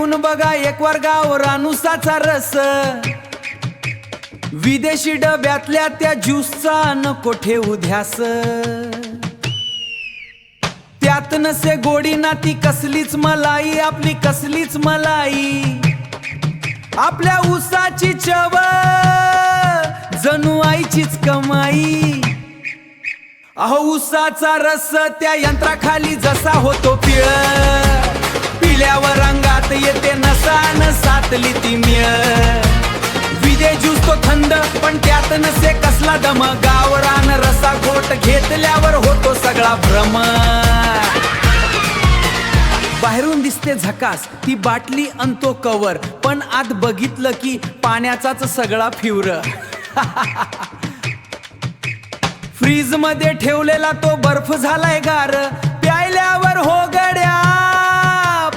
पिऊन बघा एक वर गावरान ऊसाचा रस, विदेशी डब्यातल्या त्या ज्यूसचा नको ठेवू ध्यास. त्यात नसे गोडी ना ती कसलीच मलाई, आपली कसलीच मलाई. आपल्या ऊसाची चव जणू आईचीच कमाई. अहो ऊसाचा रस त्या यंत्राखाली जसा होतो पिळ, पिल्यावर रंगात येते नसान सातली ती मिळ. विदेश ज्यूस तो थंड पण त्यात नसे कसला दम, गावरान रसा घोट घेतल्यावर होतो सगळा भ्रम. बाहेरून दिसते झकास ती बाटली अन तो कवर, पण आत बघितलं की पाण्याचाच सगळा फ्युर. फ्रीज मध्ये ठेवलेला तो बर्फ झालाय गार, प्यायल्यावर हो गड्या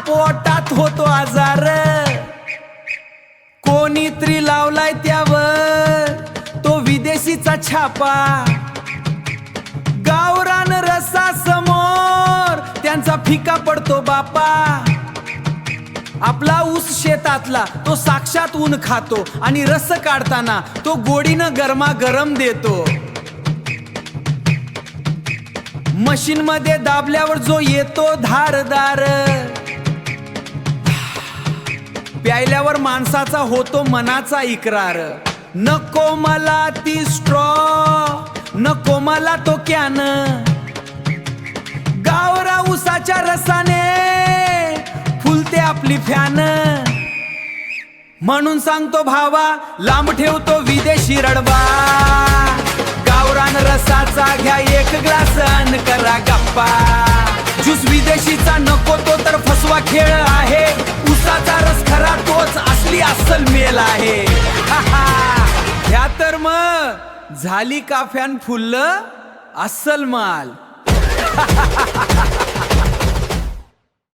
पोटात होतो आजार. कोणीतरी लावलाय त्यावर तो विदेशीचा छापा, गावरान रसा समोर त्यांचा फिका पडतो बापा. आपला ऊस शेतातला तो साक्षात ऊन खातो आणि रस काढताना तो गोडीनं गरमागरम देतो. मशीन मध्ये दाबल्यावर जो येतो धारदार, प्यायल्यावर माणसाचा होतो मनाचा इक्रार. नको मला ती स्ट्रॉ, नको मला तो कॅन, गावरा ऊसाच्या रसाने फुलते आपली फॅन. म्हणून सांगतो भावा लांब ठेवतो विदेशी रडवा, गावरान रसाचा घ्या एक ग्लास अन करा गप्पा. ज्यूस विदेशीचा नको तो तर फसवा खेळ आहे, ऊसाचा रस खरा तोच असली अस्सल मेल आहे. ह्या तर मग झाली का फॅन फुल्ल अस्सल माल.